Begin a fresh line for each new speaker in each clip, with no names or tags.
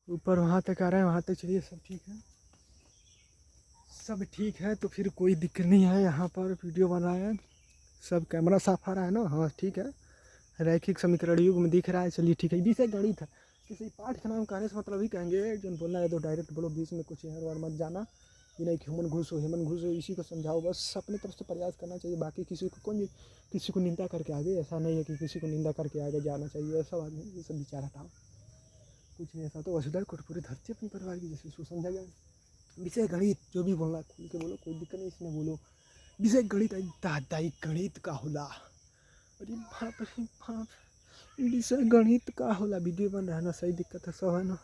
ऊपर वहाँ तक आ रहा है, वहाँ तक चलिए सब ठीक है, सब ठीक है। तो फिर कोई दिक्कत नहीं है, यहाँ पर वीडियो बना है, सब कैमरा साफ आ रहा है ना, हाँ ठीक है। रैखिक समीकरण युग में दिख रहा है, चलिए ठीक है। बीच एक गणित है, किसी पाठ का नाम कहने से मतलब ही कहेंगे जो बोलना है तो डायरेक्ट बोलो, बीच में कुछ यार वार मत जाना। ये नहीं कि हेमन घुस हो हेमन घुस हो, इसी को समझाओ बस, अपनी तरफ से प्रयास करना चाहिए। बाकी किसी को कौन किसी को निंदा करके आगे, ऐसा नहीं है कि किसी को निंदा करके आगे जाना चाहिए, ऐसा बात नहीं, ये सब विचार हटाओ, कुछ नहीं ऐसा। तो वसुधैव कुटुंबकम धरती अपने परिवार की, जैसे उसको समझा जाए। विषय गणित जो भी बोलना खुल के बोलो, कोई दिक्कत नहीं इसमें बोलो। विषय गणित दादाई गणित का होला, अरे बाप रे बाप, विषय गणित का होला। वीडियो बन रहा है ना, सही दिक्कत है सब है ना।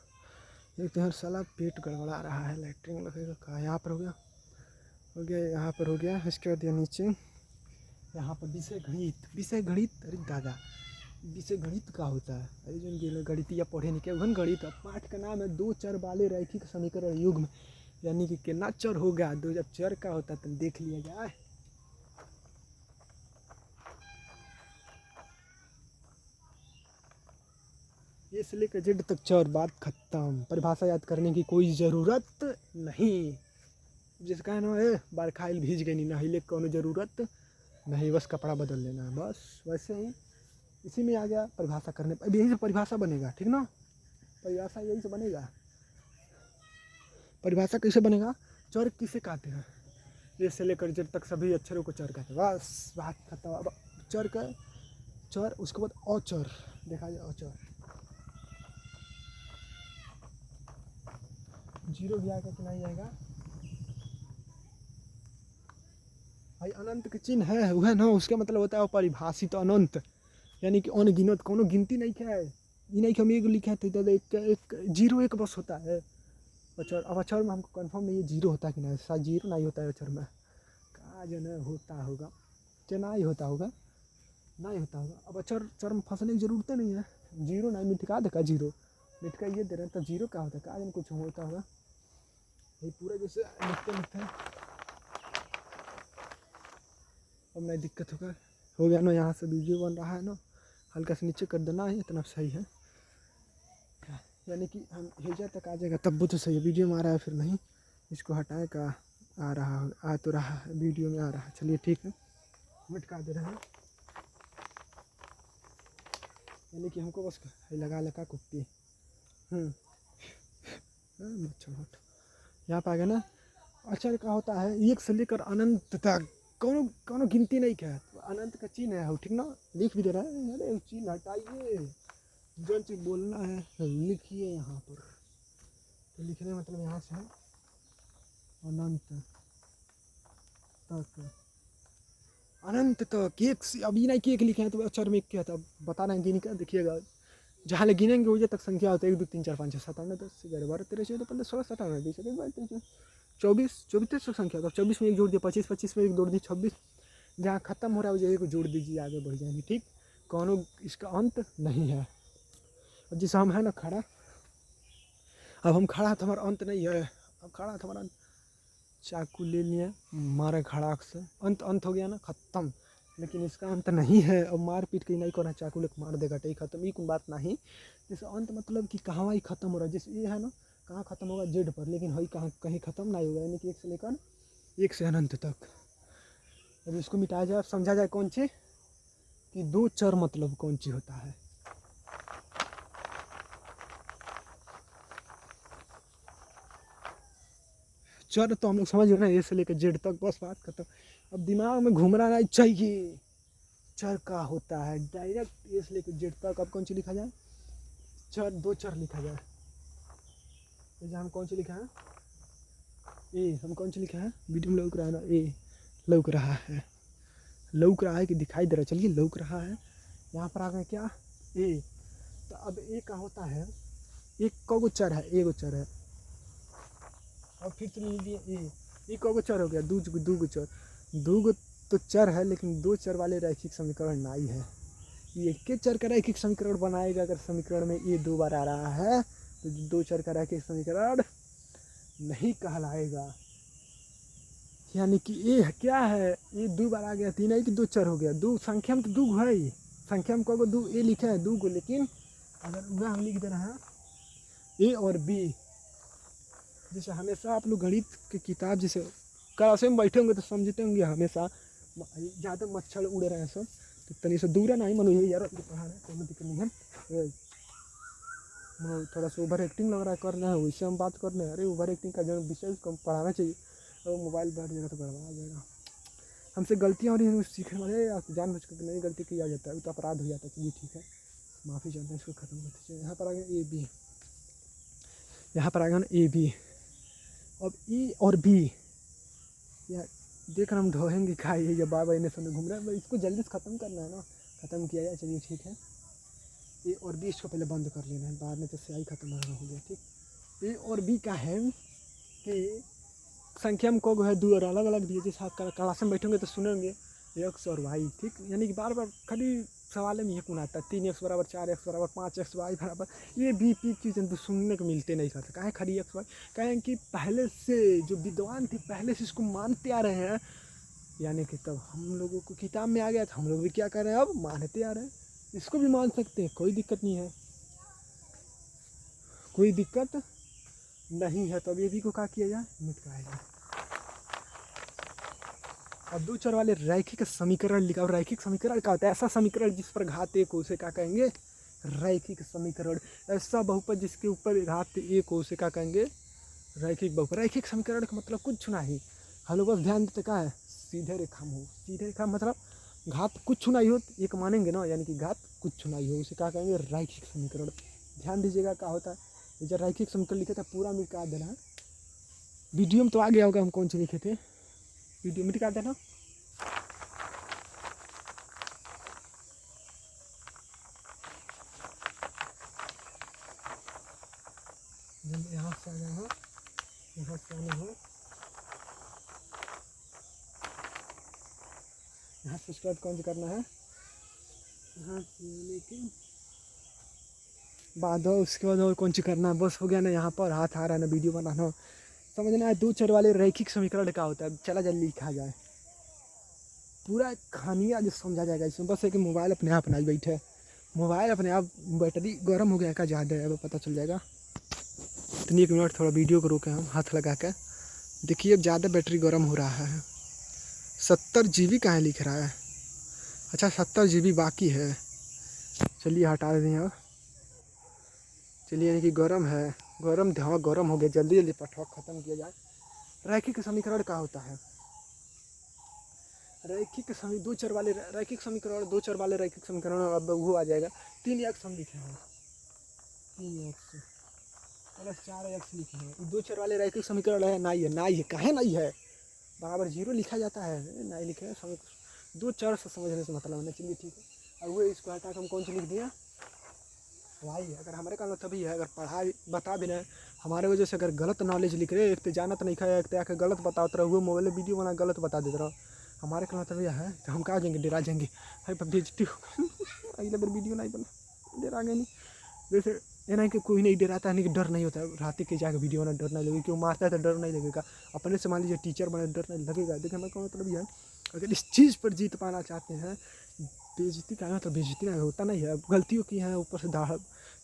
एक तो हर साला पेट गड़बड़ा रहा है, लैट्रिन लगेगा कहाँ, यहाँ पर हो गया, हो गया यहाँ पर हो गया। इसके बाद ये नीचे यहाँ पर विषय गणित, विषय गणित, अरे दादा विषय गणित का होता है, अरे जो गणितिया पढ़े नहीं क्या घन गणित। पाठ का नाम है दो चर वाले रैखिक समीकरण युग्म, यानी कि कितना चर हो गया दो, जब चर का होता है तो देख लिया जाए। ये से लेकर जेड तक चर, बात खत्म, परिभाषा याद करने की कोई ज़रूरत नहीं। जिसका है ना ए बार खाइल भीज गई नहीं, नहिले कोनो ज़रूरत नहीं, बस कपड़ा बदल लेना है बस, वैसे ही इसी में आ गया परिभाषा करने। अब यही से परिभाषा बनेगा, ठीक ना, परिभाषा यही से बनेगा। परिभाषा कैसे बनेगा, चर किसे कहते हैं, ये से लेकर जेड तक सभी अक्षरों को चर कहते हैं, बस बात खत्म। अब चर का चर, उसके बाद अचर देखा जाए, अचर जीरो भी आएगा कि नहीं आएगा भाई, अनंत के चिन्ह है वह ना, उसका मतलब होता है परिभाषित अनंत, यानी कि अनगिनत, कोनो गिनती नहीं है। ये नहीं कि हम एक लिखे थे तो एक जीरो एक बस होता है अचर। अब अचर में हमको कंफर्म नहीं है जीरो होता है कि नहीं, शायद जीरो नहीं होता है अचर में, कहाँ जो है होता होगा, क्या ही होता होगा, नहीं होता होगा। अब अचर चर में फंसने की जरूरत नहीं है, जीरो नहीं मिटका देगा, जीरो मिटका ये दे रहे हैं तो जीरो क्या होता है, कहाँ जन कुछ होता होगा भाई, पूरा जैसे लिखते लिखते अब नहीं दिक्कत होगा, हो गया ना। यहाँ से वीडियो बन रहा है ना, हल्का से नीचे कर देना है, इतना सही है, यानी कि हम हेजा तक आ जाएगा तब वो तो सही है। वीडियो में आ रहा है फिर नहीं, इसको हटाए का आ रहा, आ तो रहा है, वीडियो में आ रहा है, चलिए ठीक है, मिटका दे रहे हैं। यानी कि हमको बस लगा लगा कुप्पी मच्छर हट, यहाँ पर आ गया ना। अचर का होता है एक से लेकर अनंत तक, कौनो कौनो गिनती नहीं क्या है, तो अनंत का चिन्ह है, ठीक ना, लिख भी दे रहा है, अरे चिन्ह हटाइए, जो चीज़ बोलना है लिखिए यहाँ पर। तो लिखने मतलब यहाँ से है अनंत तक, अनंत तक एक से, अभी नहीं कि एक लिखे हैं तो अक्षर में एक क्या था बता रहे हैं, गिन कर देखिएगा, जहाँ ले गिनेंगे वही तक संख्या होता है, 1 2 3 4 5 6 7 8 9 10 11 12 13 14 15 16 17 18 19 20 24 24 तक संख्या होता है। 24 में एक जोड़ दिया, 25 25 में एक जोड़ दी, 26 जहाँ खत्म हो रहा है उस जगह को जोड़ दीजिए, आगे बढ़ जाएंगे, ठीक, कौनो इसका अंत नहीं है। अब जैसे हम है ना खड़ा, अब हम खड़ा तो हमारा अंत नहीं है, अब खड़ा तो हमारा अंत, चाकू ले लिया मारा खड़ाक से, अंत अंत हो गया ना, खत्म, लेकिन इसका अंत नहीं है। अब मार पीट के नहीं करना, चाकू लेकर मार देगा टे खत्म, ये कोई बात नहीं। जैसे अंत मतलब कि कहाँ ही खत्म हो रहा है, जैसे ये है ना कहाँ खत्म होगा जेड पर, लेकिन हई कहाँ कहीं खत्म नहीं होगा, यानी कि एक से लेकर एक से अनंत तक। अब इसको मिटाया जाए, समझा जाए कौन सी, कि दो चर मतलब कौन सी होता है। चर तो हम लोग समझ गए ना, ए से लेकर जेड तक, बस बात खत्म। अब दिमाग में घूमना नहीं चाहिए, चर का होता है डायरेक्ट ए से लेकर जेड तक। अब कौन सी लिखा जाए, चर, दो चर लिखा जाए, जैसे हम कौन सी लिखा है ए, हम कौन सी लिखा है, वीडियो में लौक रहा है ना, ए लौक रहा है, लौक रहा है कि दिखाई दे रहा है, चलिए लौक रहा है। यहाँ पर आ गए क्या, ए, तो अब ए का होता है, एक कौगो चर है, ए गो चर है, अब फिर से लीजिए ए कौगो चर हो गया, दू गो चर, दू गो तो चर है, लेकिन दो चर वाले रैखिक समीकरण नहीं है। ये एक के चर का रैखिक समीकरण बनाएगा, अगर समीकरण में ए 2 बार आ रहा है तो दो चर का रैखिक समीकरण नहीं कहलाएगा। यानी कि ए क्या है, ए 2 बार आ गया, 3 है कि 2 चर हो गया, दो संख्या में तो 2 है, संख्या में कहोगे 2 ए लिखा है 2 को, लेकिन अगर वह हम लिख दे रहे हैं ए और बी। जैसे हमेशा आप लोग गणित की किताब जैसे क्लास में बैठे होंगे तो समझते होंगे हमेशा ज़्यादा मच्छर उड़ रहे हैं सब, तो तनी से दूर है नहीं मनो ये यार पढ़ा रहे कोई दिक्कत नहीं है। थोड़ा सा ओवर एक्टिंग लग रहा है करना है, वैसे हम बात करने हैं। अरे ओवर एक्टिंग का जो विषय कम पढ़ाना चाहिए, और मोबाइल बैठ जाएगा तो बर्बाद हो जाएगा। हमसे गलतियाँ हो रही हैं सीखने वाले, जानबूझ कर नहीं गलती किया जाता है तो अपराध हो जाता है। चलिए ठीक है, माफ़ी चाहते हैं, इसको ख़त्म करते चाहिए। यहाँ पर आ गया ए बी, यहाँ पर आ गया ए बी। अब ई और बी या देख हम ढोएंगे खाइए या बाबा इन्हें समय घूम रहा है, इसको जल्दी से ख़त्म करना है ना, ख़त्म किया जाए। चलिए ठीक है, ए और बी इसको पहले बंद कर लेना है, बाद में तो स्याही खत्म हो गया। ठीक, ए और बी का है कि संख्या में को है दो और अलग अलग दिए। जैसे आप क्लास में बैठेंगे तो सुनेंगे एक्स और वाई, ठीक, यानी कि बार बार खाली सवाल में ये कौन आता है 3x बराबर 4x बराबर 5x वाई बराबर, ये बी पी चीज़ें तो सुनने को मिलते नहीं कहते। कहें खड़ी एक्स वाई, कहें कि पहले से जो विद्वान थे पहले से इसको मानते आ रहे हैं, यानी कि तब हम लोगों को किताब में आ गया था, हम लोग भी क्या कर रहे हैं अब मानते आ रहे हैं। इसको भी मान सकते हैं, कोई दिक्कत नहीं है, कोई दिक्कत नहीं है। तो अब ये भी को क्या किया जाए, मिटाया जाए। अब दो चर वाले रैखिक समीकरण लिखा। और रैखिक समीकरण क्या होता है, ऐसा समीकरण जिस पर घात एक हो उसे क्या कहेंगे, रैखिक समीकरण। ऐसा बहुपद जिसके ऊपर घात एक हो उसे क्या कहेंगे, रैखिक बहुपद। रैखिक समीकरण का मतलब कुछ नहीं, हम लोग बस ध्यान देते क्या है, सीधे रेखा में हो। सीधे रेखा मतलब घात कुछ नहीं हो, एक मानेंगे ना, यानी कि घात कुछ नहीं हो उसे क्या कहेंगे, रैखिक समीकरण। ध्यान दीजिएगा क्या होता है। जब रैखिक समीकरण लिखे था पूरा मिटा देना है, वीडियो में तो आ गया होगा हम कौन से लिखे थे, वीडियो में मिटा देना। यहाँ से आना है, यहाँ से आना है, यहाँ से उसके बाद कौन सा करना है, यहाँ से आने के बाद उसके बाद और कौन सी करना है, बस हो गया ना। यहाँ पर हाथ आ रहा है ना, वीडियो बनाना समझना है। दो चर वाले रैखिक समीकरण क्या होता है, चला जल्दी लिखा जाए, पूरा खानिया जो समझा जाएगा इसमें। बस है कि मोबाइल अपने आप नहीं बैठे, मोबाइल अपने आप बैटरी गर्म हो गया का ज़्यादा है, अब पता चल जाएगा। इतनी एक मिनट थोड़ा वीडियो को रोके हम हाथ लगा के, देखिए अब ज़्यादा बैटरी गर्म हो रहा है। 70 GB कहाँ लिख रहा है, अच्छा 70 GB बाकी है, चलिए हटा दें अब। चलिए यानी कि गर्म है, गर्म हाँ गर्म हो गया, जल्दी जल्दी पटवा ख़त्म किया जाए। रैखिक समीकरण क्या होता है, रैखिक दो चर वाले रैखिक समीकरण, दो चर वाले रैखिक समीकरण। अब वो आ जाएगा 3x हम लिखे हैं, 3x प्लस 4x लिखे हैं। दो चर वाले रैखिक समीकरण है, नहीं है, नहीं है, कहे नहीं है, बराबर जीरो लिखा जाता है, नहीं लिखे हैं। दो चर से समझने से मतलब है। चलिए ठीक है, और वो इसको हटा के हम कौन सी लिख दिया, वाई। अगर हमारे का तभी है, अगर पढ़ा बता भी रहे हमारे वजह से, अगर गलत नॉलेज लिख रहे, एक तो जाना तो नहीं खाया, एक तो आके गलत बताते रहो, वो मोबाइल वीडियो बना गलत बता देते रहो, हमारे का तभी है तो हम कहाँ जाएंगे, डरा जाएंगे, भाई बेइज्जती हो अगले बार वीडियो नहीं बना, डरा गए नहीं। वैसे ये नहीं कि कोई नहीं डराता है, नहीं कि डर नहीं होता है, रात के जाकर वीडियो बना डर नहीं लगेगा, क्यों मारता है तो डर नहीं लगेगा, अपने से मान लीजिए टीचर बने डर नहीं लगेगा। देखिए हमारे का मतलब ये है, अगर इस चीज़ पर जीत पाना चाहते हैं, बेइज्जती का मतलब बेइज्जती नहीं होता नहीं है, गलतियों की है, ऊपर से दाढ़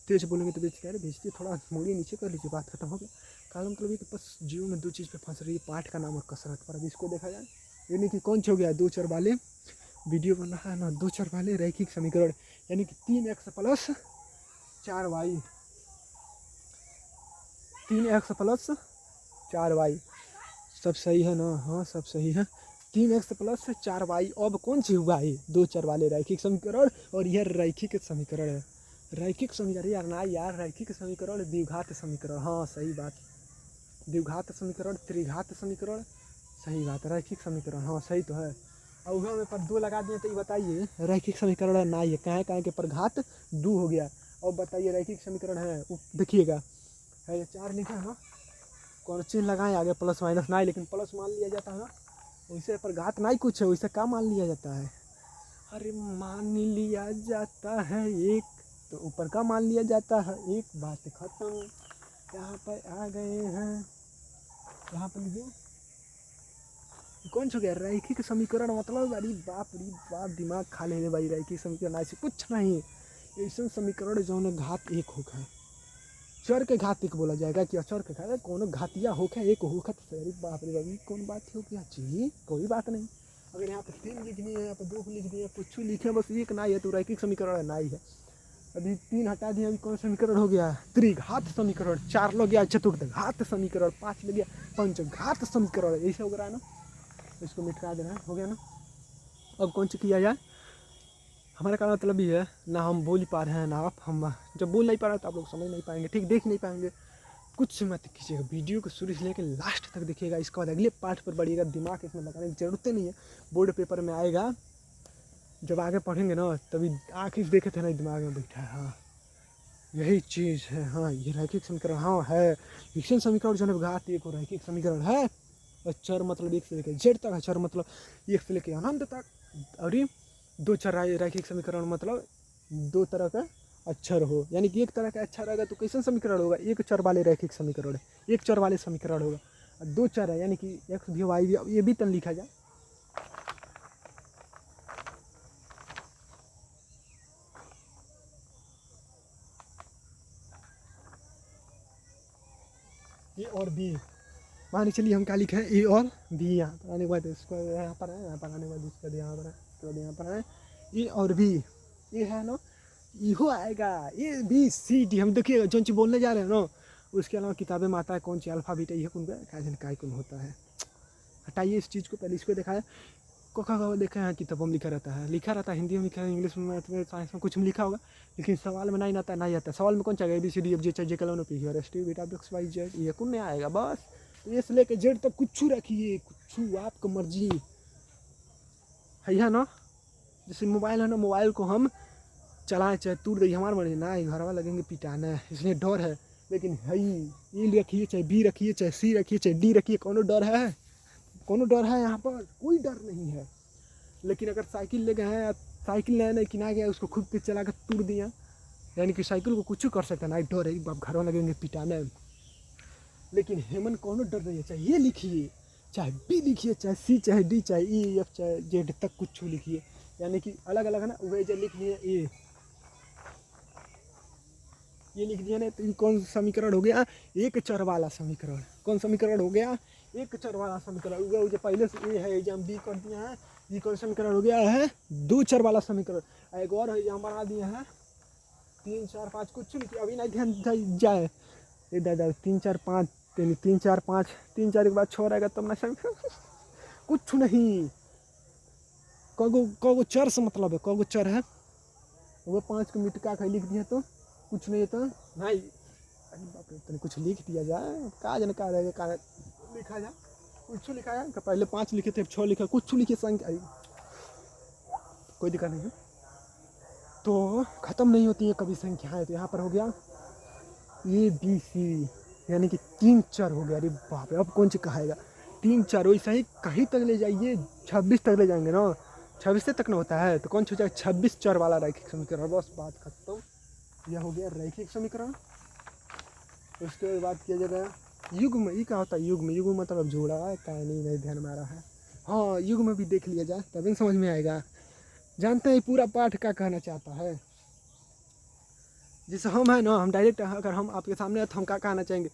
तेज बोलेंगे तो बेइज्जती, अरे बेइज्जती थोड़ा मोड़िए नीचे कर लीजिए, बात खत्म हो गया। कारण मतलब ये कि बस जीवन में दो चीज़ पे फंस रही है, पाठ का नाम और कसरत पर। अब इसको देखा जाए, यानी कि कौन सी हो गया, दो चर वाले वीडियो बन रहा है ना, दो चर वाले रैखिक समीकरण, यानी कि 3x plus 4y, 3x plus 4y, सब सही है ना, हाँ सब सही है। 3x प्लस 4y, अब कौन सी हुआ है, दो चर वाले रैखिक समीकरण, और यह रैखिक समीकरण है। रैखिक समीकरण यार ना यार, रैखिक समीकरण द्विघात समीकरण, हाँ सही बात, द्विघात समीकरण, त्रिघात समीकरण, सही बात, रैखिक समीकरण, हाँ सही तो है। और वहाँ में पर दो लगा दिए तो ये बताइए रैखिक समीकरण ना, ये कहें कहें के पर घात दो हो गया। और बताइए रैखिक समीकरण है, देखिएगा है 4 लिखा है ना, कौन चिन्ह लगाएं आगे प्लस माइनस नहीं, लेकिन प्लस मान लिया जाता है ना, वैसे पर घात नहीं कुछ है, वैसे क्या मान लिया जाता है, अरे मान लिया जाता है एक, तो ऊपर का मान लिया जाता है एक, बात खत्म। यहाँ पर आ गए हैं, यहाँ पर लिखिए कौन सा गया रैखिक समीकरण, मतलब अरे बाप दिमाग खा लेने भाई, रैखिक समीकरण ऐसे कुछ नहीं, ऐसा समीकरण जो घात एक होगा। चर के घातिक बोला जाएगा कि अचर के घात कोनो घातिया होके एक होखत से। अरे बाप रे बाप, कौन बात हो गया जी, कोई बात नहीं। अगर यहाँ पे 3 लिखनी है, यहाँ पे 2 लिखनी है, कुछ लिखे बस एक ना है तो रैखिक समीकरण ना ही है। अभी 3 हटा दिया, अभी कौन समीकरण हो गया? त्रिघात समीकरण। 4 लग गया चतुर्थघात समीकरण, 5 लग गया पंचघात समीकरण। ऐसे हो रहा है ना, इसको मिटा देना है, हो गया ना। अब कौन सी किया जाए? हमारे का मतलब ये है ना, हम बोल ही पा रहे हैं ना आप, हम जब बोल नहीं पा रहे हैं तो आप लोग समझ नहीं पाएंगे, ठीक, देख नहीं पाएंगे। कुछ मत कीजिएगा, वीडियो को शुरू से लेकर लास्ट तक देखिएगा। इसके बाद अगले पार्ट पर बढ़िएगा। दिमाग इसमें लगाने की जरूरत नहीं है, बोर्ड पेपर में आएगा। जब आगे पढ़ेंगे ना तभी आँख देखे थे ना दिमाग में बैठा है। हाँ यही चीज़ है। हाँ ये रैखिक समीकरण हाँ है। विषम समीकरण जो है घात एक और रैखिक समीकरण है। और चर मतलब 1 से लेकर जेड तक है। चर मतलब 1 से लेकर अनंत तक। और ये 2 चर रैखिक समीकरण मतलब 2 तरह का अक्षर हो, यानी कि एक तरह का अक्षर रहेगा तो कैसा समीकरण होगा? एक चर वाले रैखिक समीकरण है, एक चर वाले समीकरण होगा। और 2 चर है यानी कि एक्स भी वाई भी, ये भी तन लिखा जाए। ए और बी, मान चलिए हम क्या लिखे हैं? ए और बी। यहाँ पर आने के बाद इसको यहाँ पर है, यहाँ पर आने के बाद इसका यहाँ पर है, इसके बाद यहाँ पर है ए और बी। ये है ना, इहो आएगा ए बी सी डी। हम देखिए जो चीज़ बोलने जा रहे हैं ना, उसके अलावा किताबें में आता है कौन सी अल्फ़ा बीटा, ये कौन काय कौन होता है। हटाइए इस चीज़ को, पहले इसको दिखाया। कोखा देखा है किताबों में लिखा रहता है, हिंदी में लिखा है, इंग्लिश में, मैथ में, साइंस में कुछ में लिखा होगा, लेकिन सवाल में नहीं आता है, नहीं आता। सवाल में कौन चाहिए? A B C D F G H I J K L M N O P Q R S T beta X Y Z, ये कौन नहीं आएगा बस। तो ये से लेकर जेड तक कुछ रखिए, कुछ आपको मर्जी है ना। जैसे मोबाइल है ना, मोबाइल को हम चलाएं चाहे टूट गई हमारे मर्जी ना, घर वाले लगेंगे पिटाना, इसलिए डर है। लेकिन है ये रखिए, चाहे बी रखिए, चाहे सी रखिए, चाहे डी रखिए, कोनो डर है? कोनो डर है? यहाँ पर कोई डर नहीं है। लेकिन अगर साइकिल ले गए हैं, साइकिल नया नया किना गया, उसको खुद पे चला कर तोड़ दिया, यानी कि साइकिल को कुछ कर सकता है ना, डर है, बाप घर वाले लगेंगे पिटाना। लेकिन हेमन कोनो डर नहीं है। चाहे ये लिखिए, चाहे बी लिखिए, चाहे सी, चाहे डी, चाहे ई एफ, चाहे जेड तक कुछ लिखिए, यानी कि अलग अलग है ना। वे जो लिख लिए ये लिख दिया ना, तो ये कौन समीकरण हो गया? एक चर वाला समीकरण। कौन समीकरण हो गया? एक चर वाला समीकरण हो गया। पहले से ए है, हम बी कर दिया है, ये कौन समीकरण हो गया है? 2 चर वाला समीकरण। एक और है, यहाँ बना दिया है 3 4 5 कुछ लिखिए, अभी नहीं ध्यान जाए। ये दादा 3 4 5, 3 4 5, 3 4 के बाद 6 रहेगा तब ना समीकरण कुछ नहीं। कगो चर से मतलब है, कगो चर है वो 5 को मिटका कर लिख दिया तो कुछ नहीं तो भाई। अरे बाप रे, तो कुछ लिख दिया जाए, का जन का रहेगा, का लिखा जाए, कुछ लिखा जाए। पहले 5 लिखे थे, 6 लिखा, कुछ लिखे संख्या, कोई दिक्कत नहीं है। तो ख़त्म नहीं होती है कभी संख्याएं। तो यहाँ पर हो गया ए बी सी, यानी कि 3 चर हो गया। अरे बाप रे, अब कौन सी कहाएगा? 3 चर वैसा ही कहीं तक ले जाइए, 26 तक ले जाएंगे ना, 26 से तक ना होता है तो कौन सी हो जाएगा? 26 चर वाला रैखिक समीकरण। बस बात खत्म। यह हो गया रैखिक समीकरण। उसके बाद किया जाएगा युग्म। ये क्या होता है युग्म? युग्म मतलब जोड़ा है, क्या नहीं ध्यान में आ रहा है। हाँ युग्म भी देख लिया जाए तभी समझ में आएगा। जानते हैं पूरा पाठ क्या कहना चाहता है? जैसे हम है ना, हम डायरेक्ट अगर हम आपके सामने तो हम क्या कहना चाहेंगे?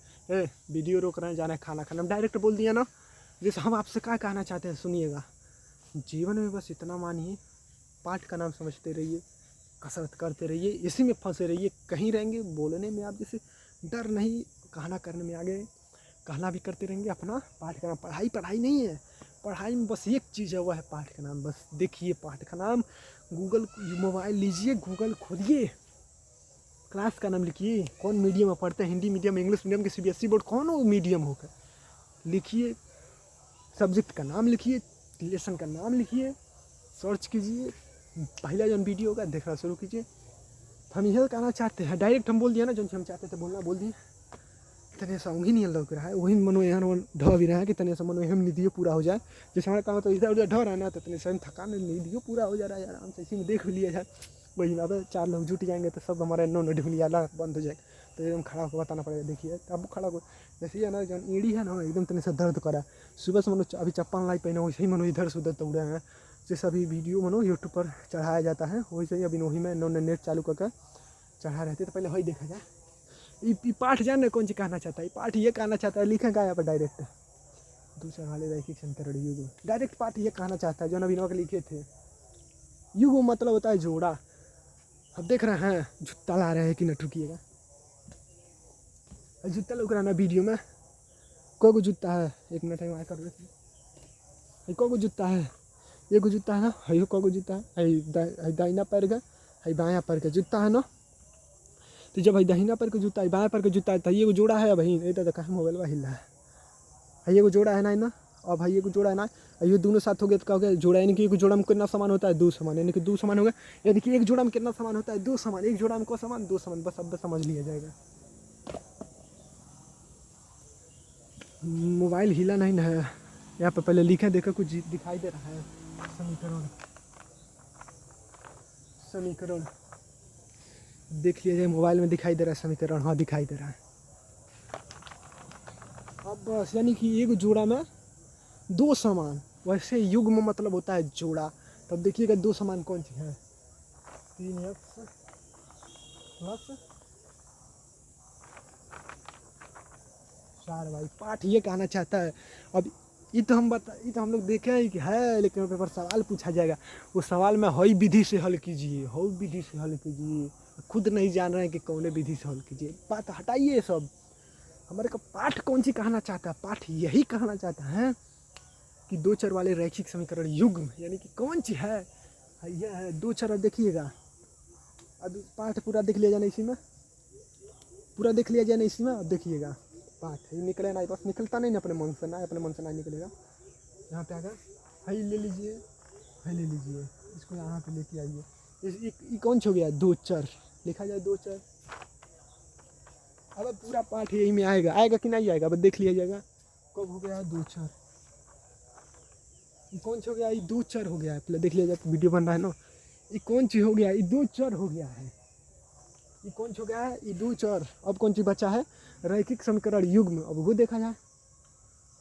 वीडियो रोक रहे हैं, जाना है खाना खाना, हम डायरेक्ट बोल दिया ना। जैसे हम आपसे क्या कहना चाहते हैं सुनिएगा। जीवन में बस इतना मानिए, पाठ का नाम समझते रहिए, कसरत करते रहिए, इसी में फंसे रहिए, कहीं रहेंगे बोलने में आप जैसे डर नहीं, कहना करने में आगे, कहना भी करते रहेंगे। अपना पाठ का नाम पढ़ाई पढ़ाई नहीं है, पढ़ाई में बस एक चीज़ है, वह है पाठ का नाम। बस देखिए पाठ का नाम, गूगल मोबाइल लीजिए, गूगल खोलिए, क्लास का नाम लिखिए, कौन मीडियम में पढ़ते हैं, हिंदी मीडियम, इंग्लिश मीडियम, के सीबीएसई बोर्ड, कौन हो मीडियम होकर लिखिए, सब्जेक्ट का नाम लिखिए, लेसन का नाम लिखिए, सर्च कीजिए, पहला जो वीडियो होगा देखना शुरू कीजिए। हम यह कहना चाहते हैं, डायरेक्ट हम बोल दिया ना, जो हम चाहते थे बोलना बोल दिए। तने सा वही नहीं लग रहा है, वही मनो यहाँ ढह भी रहा है कि तने सा मनो हम निधियो पूरा हो जाए। जैसे हमारा काम तो इधर उधर ढह रहा है ना, तो तने से थकान निधियो पूरा हो जा रहा है, आराम से इसी में देख भी लिया जाए। वही अब 4 लोग जुट जाएंगे तो सब हमारे नो ढिमलियाला बंद हो जाएगा। तो एकदम खड़ा होकर बताना पड़ेगा। देखिए अब खड़ा हो, जैसे ये ना जो ईड़ी है ना एकदम तने से दर्द करा, सुबह से मनो अभी चप्पल नहीं पहने, वैसे ही मनो इधर से उधर दौड़े हैं। जैसे अभी वीडियो मनो यूट्यूब पर चढ़ाया जाता है, वैसे ही अभी वही में नेट चालू करके चढ़ा रहते। तो पहले वही देखा जाए, ये पाठ जान कौन सी कहना चाहता है, पाठ ये कहना चाहता है, लिखेगा यहाँ पर डायरेक्ट दूसरा वाले रैखिक समीकरण युग, डायरेक्ट पाठ ये कहना चाहता है जो नवीनों के लिखे थे। युग मतलब होता है जोड़ा। अब देख रहे हैं जूता ला रहे हैं कि न, रुकिएगा, जूता लोग रहा ना वीडियो में, को जूता है, एक मिनट है कर रहे थे, को जूता है, ये को जूता है ना, है को जूता है, दाहिना पैर का है, बायां पैर का जूता है ना। तो जब है दाहिना पैर का जूता है, बायां पैर का जूता है, तो ये को जोड़ा है भाई, ये तो कहाँ मोबाइल में हिला है, ये को जोड़ा है ना, और भाई ये को जोड़ा है ना, ये दोनों साथ हो गया तो क्या हो गया जोड़ा, यानी कि एक जोड़ा में कितना समान होता है, दो समान, यानी कि दो समान हो गया, यानी कि एक जोड़ा में कितना समान होता है, दो समान, एक जोड़ा में को समान, दो समान, बस अब समझ लिया जाएगा। मोबाइल हिला नहीं है, यहाँ पे पहले लिखे देखो कुछ दिखाई दे रहा है, समीकरण समीकरण देख लिया जाए, मोबाइल में दिखाई दे रहा है समीकरण, हाँ दिखाई दे रहा है। अब बस यानी कि एक जोड़ा में दो समान, वैसे युग्म मतलब होता है जोड़ा। तब देखिएगा दो समान कौन सी है, 3x प्लस 4y, पाठ ये कहना चाहता है। अब ये तो हम लोग देखे हैं कि है, लेकिन पेपर सवाल पूछा जाएगा, वो सवाल में हई विधि से हल कीजिए, हई विधि से हल कीजिए, खुद नहीं जान रहे हैं कि कौन विधि से हल कीजिए, बात हटाइए सब। हमारे का पाठ कौन सी कहना चाहता है, पाठ यही कहना चाहता है कि दो चर वाले रैखिक समीकरण युग्म, यानी कि कौन सी है, यह है दो चर। देखिएगा अब पाठ पूरा देख लिया जाए इसी में, पूरा देख लिया जाए इसी में। अब देखिएगा पाठ ये निकले ना, बस निकलता नहीं ना अपने मन से, ना अपने मन से ना निकलेगा। यहाँ पे आगा हई ले लीजिए, हई ले लीजिए, इसको यहाँ पे लेके आइए। ये कौन सी हो गया, दो चर, लिखा जाए दो चर। अब पूरा पाठ यही में आएगा, आएगा कि नहीं आएगा, अब देख लिया जाएगा। कब हो गया दो चर, ये कौन सी हो गया, ये दो चर हो गया है, पहले देख लिया जाए, वीडियो बन रहा है ना। ये कौन सी हो गया, ये दो चर हो गया है, ये कौन सी हो गया है, ये दो चर। अब कौन सी बचा है, रैखिक समीकरण युग्म। अब वो देखा जाए,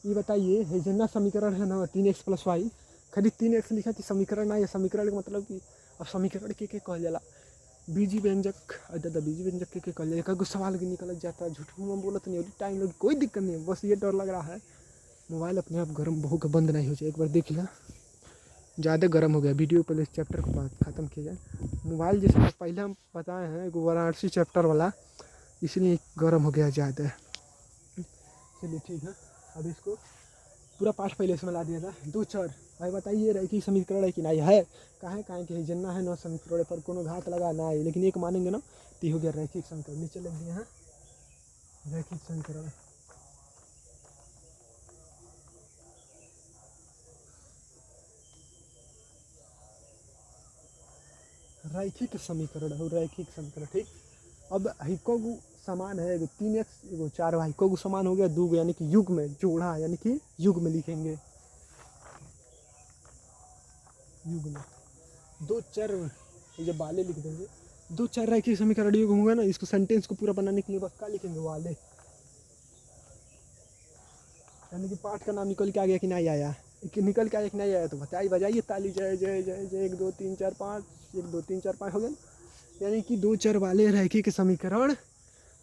ये बताइए हेजन्ना समीकरण है ना 3x + y, खाली 3x लिखा थी समीकरण ना, ये समीकरण का मतलब कि अब समीकरण के कहल जाला, बीजी व्यंजक, दादा बीजी व्यंजक के कहल जाला, एक सवाल के निकल जाता है, झूठ में बोलत नहीं, टाइम लग, कोई दिक्कत नहीं है, बस ये डर लग रहा है मोबाइल अपने आप गर्म होकर बंद नहीं हो जाए। एक बार देख लिया, ज़्यादा गर्म हो गया, वीडियो पहले इस चैप्टर को बात ख़त्म किया जाए। मोबाइल जैसे पहले हम बताए हैं वाराणसी चैप्टर वाला, इसलिए गर्म हो गया ज़्यादा। चलिए ठीक है, अब इसको पूरा पाठ पहले इसमें ला दिया था। दो चर भाई बताइए रैखिक समीकरण है कि नहीं है, कहाँ कि जन्ना है ना समीकरण पर कोनो घात लगा ना है, लेकिन एक मानेंगे ना तो हो गया रैखिक समीकरण। नीचे लिख दिए हैं रैखिक समीकरण, रैखिक समीकरण हो, रैखिक समीकरण ठीक। अब हिको गु समान है, एगो 3x एगो 4y, को गु समान हो गया दो गो, यानी कि युग में जोड़ा, यानी कि युग में लिखेंगे, युग में दो चर, ये जब वाले लिख देंगे, दो चर रैखिक समीकरण युग होगा ना, इसको सेंटेंस को पूरा बनाने के लिए बस क्या लिखेंगे, वाले, यानी कि पाठ का नाम निकल के आ गया कि नहीं आया, निकल के आया कि नहीं आया, तो बताइए बजाइए ताली, जय जय जय जय, 1 2 3 4 5, 1 2 3 4 5 हो गया, यानी कि दो चर वाले रैखिक समीकरण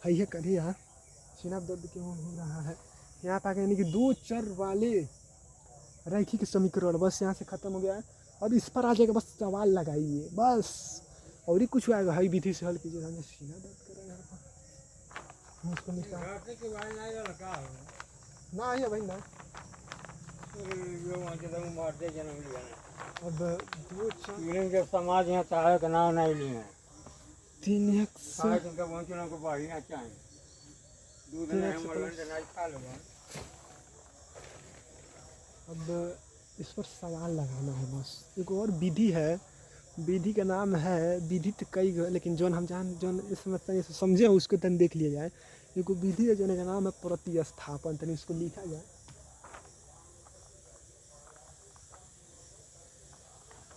है। ये करिए यहाँ सीना दर्द क्यों हो रहा है, यहाँ पे आ गया, यानी कि दो चर वाले रैखिक समीकरण, बस यहाँ से ख़त्म हो गया है। अब इस पर आ जाएगा, बस सवाल लगाइए बस, और ही कुछ आएगा, हई विधि से हल कीजिए। हमें सीना दर्द कर रहा है यहाँ पर, मुझको निकाल ना है भाई ना। अब दो चर
समाज यहाँ चाहे का नाम नहीं लिए
3x अब इस पर सवाल लगाना है बस। एक और विधि है, विधि का नाम है, विधि तो कई गए, लेकिन जौन हम जौन इस समझते समझे उसको तन देख लिया जाए। एक विधि है जौन का नाम है प्रतिस्थापन, तन इसको लिखा जाए,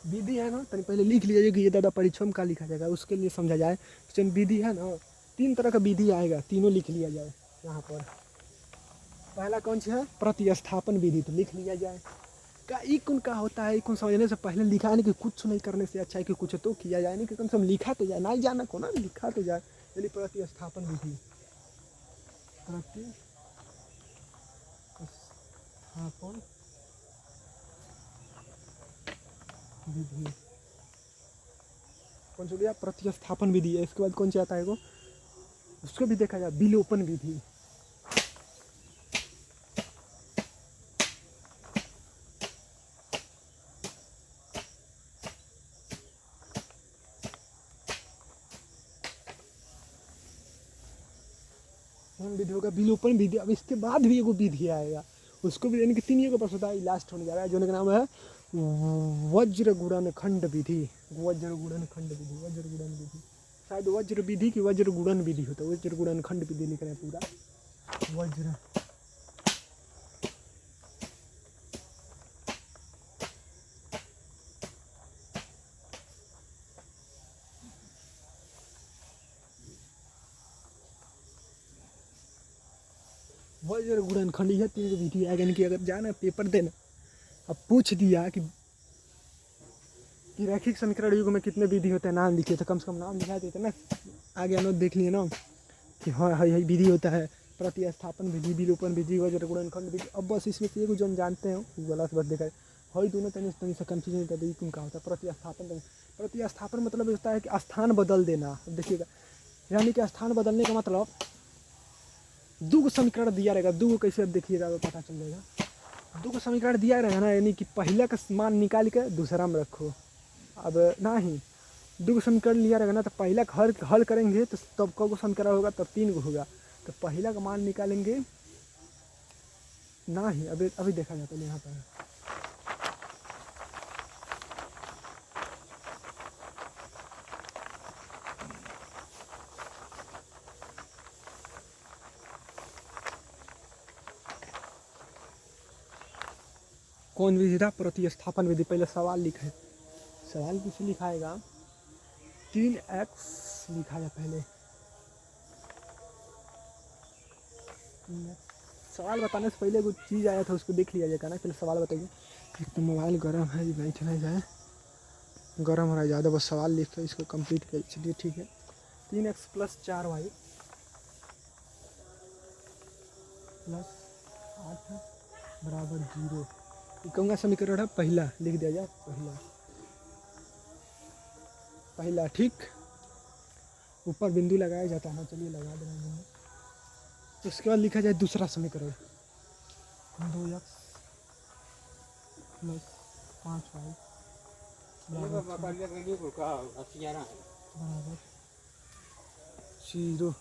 विधि है ना, तन पहले लिख लिया जाए कि ये दादा परीक्षा में का लिखा जाएगा, उसके लिए समझा जाए। जौन विधि है ना, 3 तरह का विधि आएगा, तीनों लिख लिया जाए यहाँ पर। पहला कौन सा है, प्रतिस्थापन विधि, तो लिख लिया जाए। का ई कौन का होता है, कौन समझने से पहले लिखा है, नहीं कि कुछ नहीं करने से अच्छा है कि कुछ तो किया जाए, नहीं कि कम से कम लिखा तो जाए, ना जाना को ना लिखा तो जाए, यानी प्रतिस्थापन विधि। प्रतिस्थापन विधि। कौन सा हो गया? प्रतिस्थापन विधि है। इसके बाद कौन सा आता है वो? उसको भी देखा जाए, विलोपन विधि। विधि होगा विलोपन विधि। अब इसके बाद भी एगो विधि आएगा, उसको भी यानी कि 3 को प्रश्न होता है, लास्ट होने जा रहा है, जो का नाम है वज्र गुणन खंड विधि। वज्र गुणन खंड विधि, वज्र गुणन विधि, शायद वज्र विधि की वज्र गुणन विधि होता है। वज्र गुणन खंड विधि लिख रहे हैं पूरा, वज्र वज्र गुणन खंड, यह 3 विधि है। यानी कि अगर जाना पेपर देना, अब पूछ दिया कि रैखिक समीकरण युग में कितने विधि होते हैं, नाम लिखिए, तो कम से कम नाम लिखा देते ना, आगे नोट देख लिए ना कि हाँ हाँ यही विधि होता है, प्रतिस्थापन विधि, विलोपन विधि, वज्र गुणन खंड विधि। अब बस इसमें से एगो जो जानते हो गला से बस देखा है दोनों तनी से कंफ्यूजन कर दी। क्या होता है प्रतिस्थापन? प्रतिस्थापन मतलब होता है कि स्थान बदल देना। देखिएगा, यानी कि स्थान बदलने का मतलब 2 समीकरण दिया रहेगा, 2 कैसे, अब देखिएगा तो पता चल जाएगा। 2 समीकरण दिया रहेगा ना, यानी कि पहला का मान निकाल के दूसरा में रखो। अब ना ही 2 समीकरण लिया रहेगा ना, तो पहला का हल करेंगे तो तब को समीकरण होगा, तब 3 होगा, तो पहला का मान निकालेंगे ना ही। अभी देखा जाता है यहाँ पर कौन विधि था? प्रतिस्थापन विधि। पहले सवाल लिखा है, सवाल किसे लिखाएगा? 3x लिखा है पहले। 3x सवाल बताने से पहले कुछ चीज़ आया था, उसको देख लिया जाएगा ना। पहले सवाल बताइए। एक तो मोबाइल गर्म है, ये बैठ नहीं जाए, गर्म हो रहा है ज़्यादा। बस सवाल लिख कर इसको कंप्लीट कर, चलिए ठीक है। 3x + 4y + 8 = 0। ये कौन सा समीकरण है? पहला लिख दिया जाए, पहला ठीक। ऊपर बिंदु लगाया जाता है ना, चलिए लगा देना बिंदु। उसके बाद लिखा जाए दूसरा समीकरण, 2x + 5y = 0।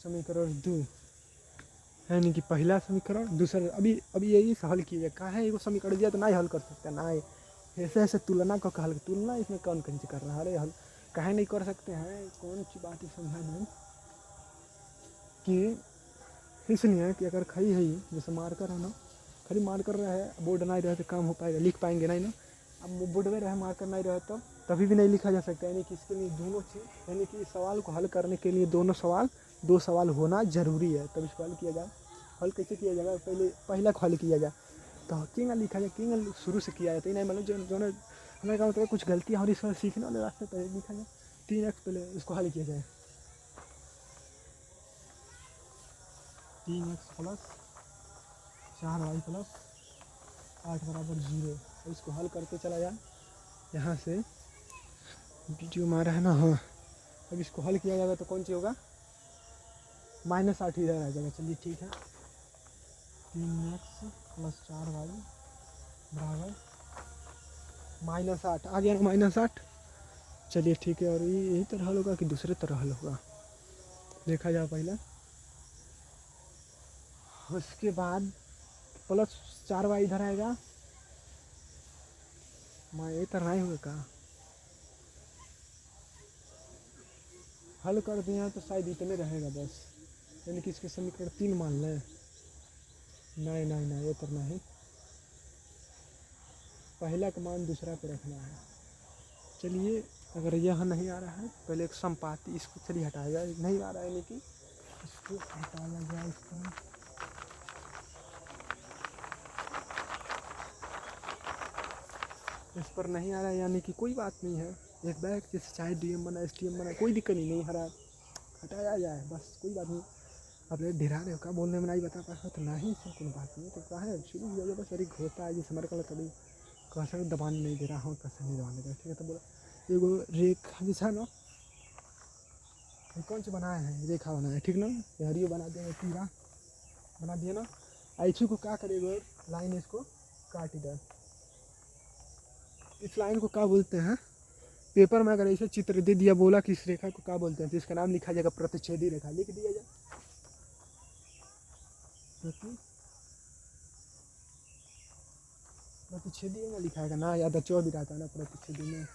समीकरण 2 यानी कि पहला समीकरण, दूसरा। अभी यही हल किए कहाँ है? एगो समीकरण दिया तो ना ही हल कर सकते ना ही, ऐसे ऐसे तुलना को हल, तुलना इसमें कौन कौन सी कर रहा है? अरे हल कहे नहीं कर सकते हैं? कौन सी बात ही समझा नहीं कि इसलिए है कि अगर खाई है, जैसे मार्कर है ना, खाली मार्कर रहे, बोर्ड नहीं रहे तो काम हो पाएगा, लिख पाएंगे नहीं ना। अब बोर्ड में रहे, मार्कर नहीं रहे तो तभी भी नहीं लिखा जा सकता। यानी कि इसके लिए दोनों चीज़, यानी कि सवाल को हल करने के लिए दो सवाल होना जरूरी है, तब इसको हल किया जाए। हल कैसे किया जाएगा? पहला हल किया जाए तो किंग लिखा जाए, किंग शुरू से किया जाता है। नहीं मतलब जो हमें क्या मतलब कुछ गलतियाँ और इसमें सीखने वाले रास्ते पर लिखा जाए। 3x पहले इसको हल किया जाए, 3x + 4y + 8 = 0। इसको हल करके चला जाए। यहाँ से वीडियो मारा है ना, हाँ। अब इसको हल किया जाएगा तो कौन सी होगा? -8 इधर आ जाएगा। चलिए ठीक है, 3x + 4y = -8 आ गया ना, -8। चलिए ठीक है। और ये यही तरह हल होगा कि दूसरे तरह हल होगा, देखा जाए पहले। उसके बाद +4y इधर आएगा, ये तरह नहीं होगा का? हल कर दिया तो शायद इतने रहेगा बस, यानी कि इसके समीकरण 3 मान लें। नहीं ये तरह नहीं, पहला का मान दूसरा पे रखना है। चलिए, अगर यह नहीं आ रहा है, पहले एक संपाति, इसको चलिए हटाया जाए, नहीं आ रहा है यानी कि इसको हटाया जाए। इसको इस पर नहीं आ रहा है यानी कि कोई बात नहीं है। एक बैग जैसे चाहे डीएम बना एसटीएम बना कोई दिक्कत नहीं हरा हटाया जाए बस कोई बात नहीं। अब ये ढिरा रहे हो क्या बोलने में नहीं बता पा रहा तो नहीं सर कोई बात नहीं तो कहा है शुरू हो जाए बस अरे होता है जिस हमारे कल कभी कैसे दबाने नहीं दे रहा हूँ कैसे नहीं दबाने दे रहा ठीक है। तो बोला एगो रेखा जैसा ना ये कौन सा बनाया है रेखा बनाया है ठीक ना हरियो बना देंगे तीरा बना दिया ना ऐसी को क्या करेगा लाइन इसको काट इधर इस लाइन को क्या बोलते हैं पेपर में अगर ऐसे चित्र दे दिया बोला कि इस रेखा को क्या बोलते हैं तो इसका नाम लिखा जाएगा प्रतिच्छेदी रेखा लिख दिया जाए प्रतिच्छेदी में लिखा है ना याद चौ भी रहता है ना प्रतिच्छेदी में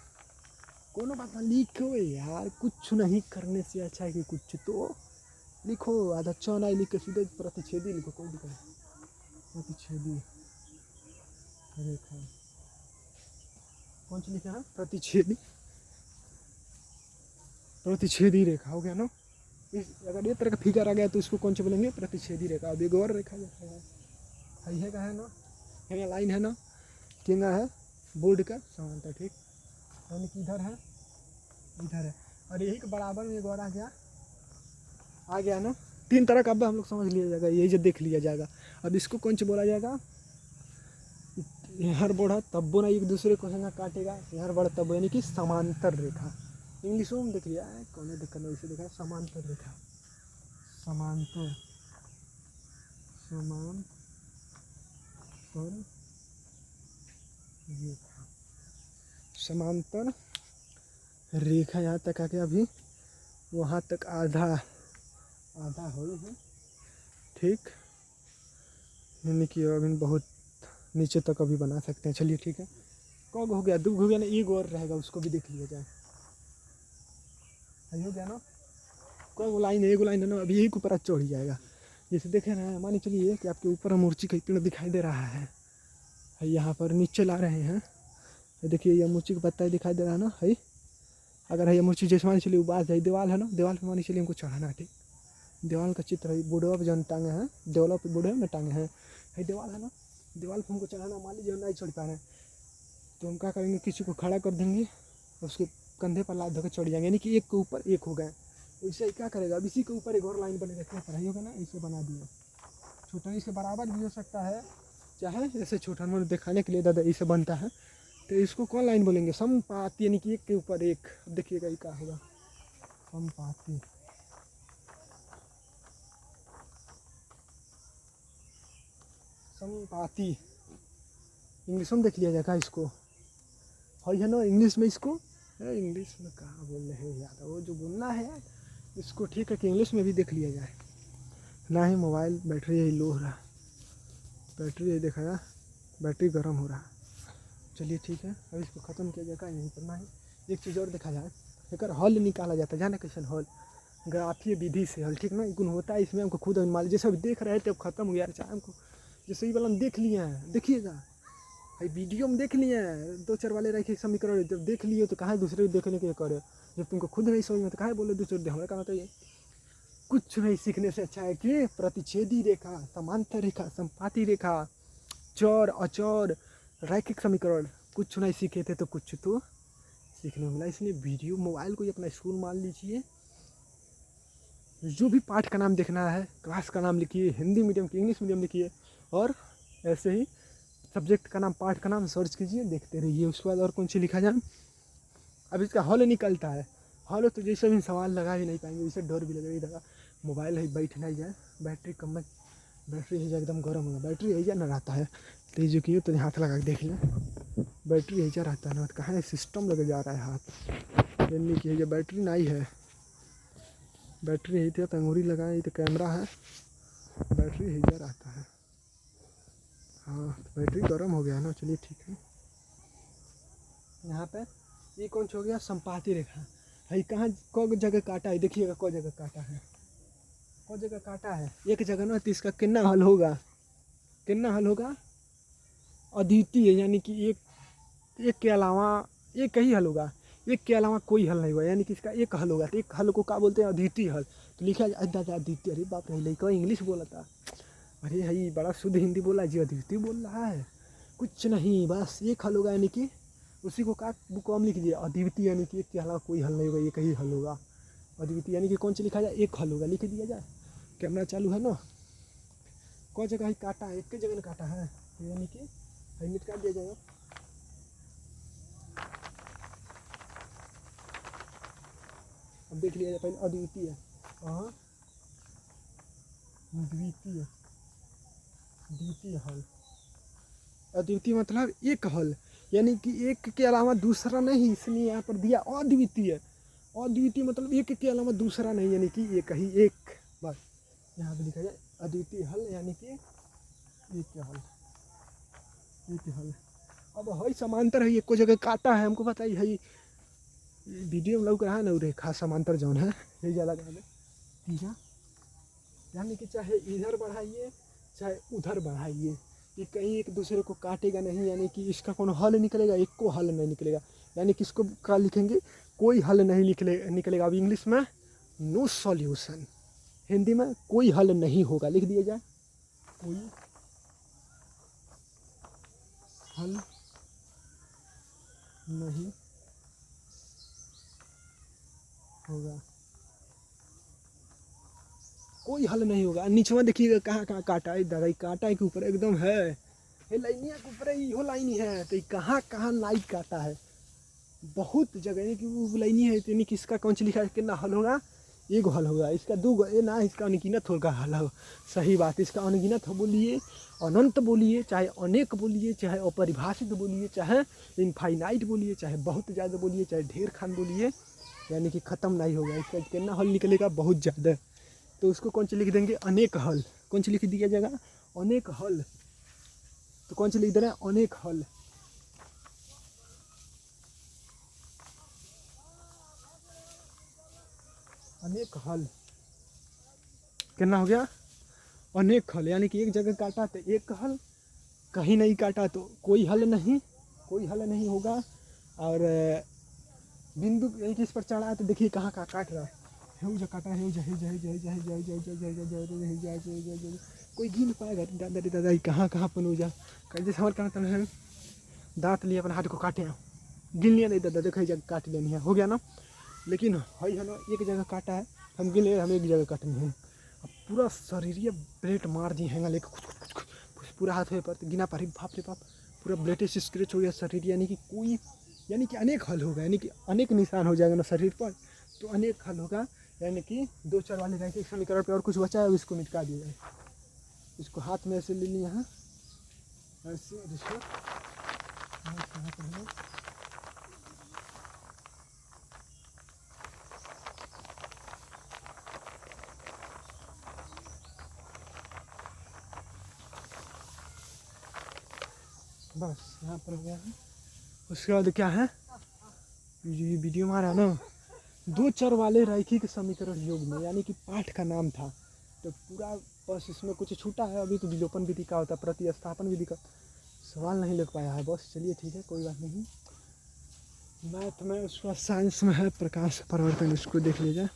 कोनो बात ना लिखो यार कुछ नहीं करने से अच्छा है कि कुछ तो लिखो आधा चौ नहीं लिख के सीधे प्रतिच्छेदी लिखो कोई दिक्कत नहीं प्रतिच्छेदी रेखा कौन सी लिखा है प्रतिच्छेदी रेखा हो गया ना। इस अगर ये तरह का फिगर आ गया तो इसको कौन से बोलेंगे प्रतिच्छेदी रेखा। अब एक और रेखा जैसा है का है ना है लाइन है ना केंगा है बोर्ड का समांतर ठीक यानी कि इधर है और यही के बराबर में एक और आ गया ना तीन तरह का अब हम लोग समझ लिया जाएगा यही जो देख लिया जाएगा। अब इसको कौन से बोला जाएगा हर बढ़ा तब वो ना एक दूसरे को संगा काटेगा हर बढ़ा तब यानी कि समांतर रेखा इंग्लिशों में देख लिया है कौन दिक्कत नहीं इसे देखा है समांतर रेखा समांतर रेखा समांतर रेखा यहाँ तक आ गया अभी वहाँ तक आधा हो है ठीक यानी कि अभी बहुत नीचे तक अभी बना सकते हैं चलिए ठीक है। कब हो गया दुख हो गया ना एक और रहेगा उसको भी देख लिया जाए हो गया ना कब लाइन है एक लाइन है ना अभी यही के ऊपर चढ़ जाएगा जैसे देखे ना मानी चलिए कि आपके ऊपर मूर्ति का पेड़ दिखाई दे रहा है यहाँ पर नीचे ला रहे हैं देखिए ये मूर्ति का पत्ता दिखाई दे रहा है ना है अगर है ये मूर्ति जैसे मान चलिए बात है दीवार है ना दीवार पे मान चलिए हमको चढ़ाना है ठीक दीवार का चित्र है बोर्डवा पे जन टांगे हैं दीवार पे बोर्ड में टांगे हैं दीवार है ना दीवार पे हमको चढ़ाना मान लीजिए नहीं चढ़ पा रहे हैं तो हम क्या करेंगे किसी को खड़ा कर देंगे उसके कंधे पर लाद धोकर चढ़ जाएंगे यानी कि एक के ऊपर एक हो गए वैसे क्या करेगा अब इसी के ऊपर एक और लाइन बनेगा क्या पढ़ाई होगा ना इसे बना दिया छोटा इसके बराबर भी हो सकता है चाहे जैसे छोटा मोटा दिखाने के लिए दादा इसे बनता है तो इसको कौन लाइन बोलेंगे समपाती यानी कि एक के ऊपर एक अब देखिएगा ये क्या होगा समपाती समपाती इंग्लिश में देख लिया जाएगा इसको है ना इंग्लिश में इसको इंग्लिश में कहाँ बोल रहे हैं यार वो जो बोलना है यार इसको ठीक है कि इंग्लिश में भी देख लिया जाए ना ही मोबाइल बैटरी यही लो हो रहा बैटरी यही देखा है बैटरी गर्म हो रहा चलिए ठीक है अब इसको ख़त्म किया जाएगा यहीं पर ना ही एक चीज़ और देखा जाए एक हल निकाला जाता है जाना कैसे हल ग्राफीय विधि से हल ठीक ना गुण होता है इसमें हमको खुद मान लीजिए सब देख रहे थे अब खत्म हो गया चाहे हमको जैसे ही वाला हम देख लिए हैं देखिएगा भाई वीडियो में देख लिए हैं दो चार वाले रखे समीकरण जब देख लिए तो कहाँ दूसरे को देखने के करे जब तुमको खुद नहीं समझ में तो कहाँ बोले दूसरे हमें कहा बताइए कुछ नहीं सीखने से अच्छा है कि प्रतिच्छेदी रेखा समांतर रेखा संपाती रेखा चौर अचौर रैखिक समीकरण कुछ नहीं सीखे थे तो कुछ तो सीखने मिला इसलिए वीडियो मोबाइल को ही अपना स्कूल मान लीजिए जो भी पाठ का नाम देखना है क्लास का नाम लिखिए हिंदी मीडियम की इंग्लिश मीडियम लिखिए और ऐसे ही सब्जेक्ट का नाम पाठ का नाम सर्च कीजिए देखते रहिए उसके बाद और कौन सी लिखा जाए। अब इसका हल निकलता है हल तो जैसे भी सवाल लगा ही नहीं पाएंगे इससे डर भी लगेगा मोबाइल है बैठ नहीं जाए बैटरी कम बैटरी है एकदम गर्म होगा बैटरी है ना रहता है तो ये जो कि तो हाथ लगा के देख लें बैटरी है रहता है ना कहाँ सिस्टम लगे जा रहा है हाथ यानी कि ये बैटरी नहीं है बैटरी है तो अंगूरी लगाए तो कैमरा है बैटरी है रहता है हाँ तो बैटरी गर्म हो गया ना चलिए ठीक है। यहाँ पे ये कौन सा हो गया संपाती रेखा है कहाँ को जगह काटा है देखिएगा को जगह काटा है को जगह काटा है एक जगह ना तो इसका कितना हल होगा अद्वितीय यानी कि एक के अलावा एक ही हल होगा एक के अलावा कोई हल नहीं होगा यानी कि इसका एक हल होगा तो एक हल को क्या बोलते हैं अद्वितीय हल तो लिखा जाए अद्वितीय अरे बाप रे लड़का इंग्लिश बोला था अरे भाई बड़ा शुद्ध हिंदी बोला जी अद्वितीय बोल रहा है कुछ नहीं बस एक हल होगा यानी कि उसी को काट बुक कम लिख दिए अद्वितीय, यानी कि एक के अलावा कोई हल नहीं होगा, एक ही हल होगा अद्वितीय, यानी कि कौन सी लिखा जाए, एक हल होगा, लिख दिया जाए। कैमरा चालू है ना, कौन जगह ही काटा है, एक के जगह में काटा है, यानी कि मिनट काट दिया जाएगा। अब देख लिया जाए पहले अद्वितीय, हाँ द्वितीय, द्वितीय हल, अद्वितीय मतलब एक हल, यानी कि एक के अलावा दूसरा नहीं, इसलिए यहाँ पर दिया अद्वितीय। अद्वितीय मतलब एक के अलावा दूसरा नहीं, यानी कि एक ही एक, बस यहाँ पे लिखा जाए अद्वितीय हल, यानी कि एक हल, एक हल। अब हई समांतर है, एक को जगह काटा है, हमको पता ही है, वीडियो में लग रहा है ना, रेखा समांतर जौन है यही ज़्यादा है, ठीक है, यानी कि चाहे इधर बढ़ाइए चाहे उधर बढ़ाइए, ये कहीं एक दूसरे को काटेगा नहीं, यानी कि इसका कौन हल निकलेगा, एक को हल नहीं निकलेगा, यानी कि इसको क्या लिखेंगे, कोई हल नहीं निकलेगा। अब इंग्लिश में नो सॉल्यूशन, हिंदी में कोई हल नहीं होगा, लिख दिया जाए कोई हल नहीं होगा, कोई हल नहीं होगा। नीचे में देखिएगा कहाँ कहाँ काटा है, दादा काटा है के ऊपर एकदम है, ये लाइनिया के ऊपर इहो लाइन है, तो कहाँ कहाँ लाइट काटा है, बहुत जगह, यानी कि वो लाइनी है, यानी कि इसका कौन सी लिखा है, कितना हल होगा, एक हल होगा, इसका दो ये ना, इसका अनगिनत होगा हल हो, सही बात, इसका अनगिनत बोलिए, अनंत बोलिए, चाहे अनेक बोलिए, चाहे अपरिभाषित बोलिए, चाहे इनफाइनाइट बोलिए, चाहे बहुत ज़्यादा बोलिए, चाहे ढेर खान बोलिए, यानी कि ख़त्म नहीं होगा, इसका कितना हल निकलेगा, बहुत ज़्यादा। तो उसको कौन सी लिख देंगे, अनेक हल, कौन सी लिख दिया जाएगा, अनेक हल, तो कौन सी लिख दे रहे हैं, अनेक हल, अनेक हल, कितना हो गया, अनेक हल, यानी कि एक जगह काटा तो एक हल, कहीं नहीं काटा तो कोई हल नहीं, कोई हल नहीं होगा। और बिंदु यही किस पर चढ़ा है, तो देखिए कहाँ कहाँ काट रहा है, जो काटा है, कोई गिन पाएगा, दादा दादा कहाँ कहाँ पर जा, जैसे हमारे कहना है दांत लिए अपने हाथ को काटे हैं, गिन लिया नहीं दादा, देखो जगह काट लेनी है, हो गया ना, लेकिन है ना एक जगह काटा है, हम गिन ले, हम एक जगह काटनी है, अब पूरा शरीर ब्लेड मार दिए हैंगा लेकर, पूरा हाथ है पर गिना पारी, बाप रे बाप, पूरा ब्लेड से स्क्रैच हो गया शरीर, यानी कि कोई, यानी कि अनेक हल होगा, यानी कि अनेक निशान हो जाएगा ना शरीर पर, तो अनेक हल होगा, यानी कि दो चार वाले रैखिक समीकरण पे और कुछ बचा है इसको मिटा दिया जाए, इसको हाथ में ऐसे ले लिया है, ऐसे देखो बस यहाँ पर हो गया है। उसके बाद क्या है, ये वीडियो में आ रहा है ना, दो चर वाले रैखिक समीकरण योग में, यानी कि पाठ का नाम था, तो पूरा बस इसमें कुछ छूटा है, अभी तो विलोपन विधि का होता है, प्रतिस्थापन विधि का सवाल नहीं लिख पाया है, बस चलिए ठीक है, कोई बात नहीं। मैथ में उसका साइंस में है प्रकाश परिवर्तन, इसको देख लीजिए।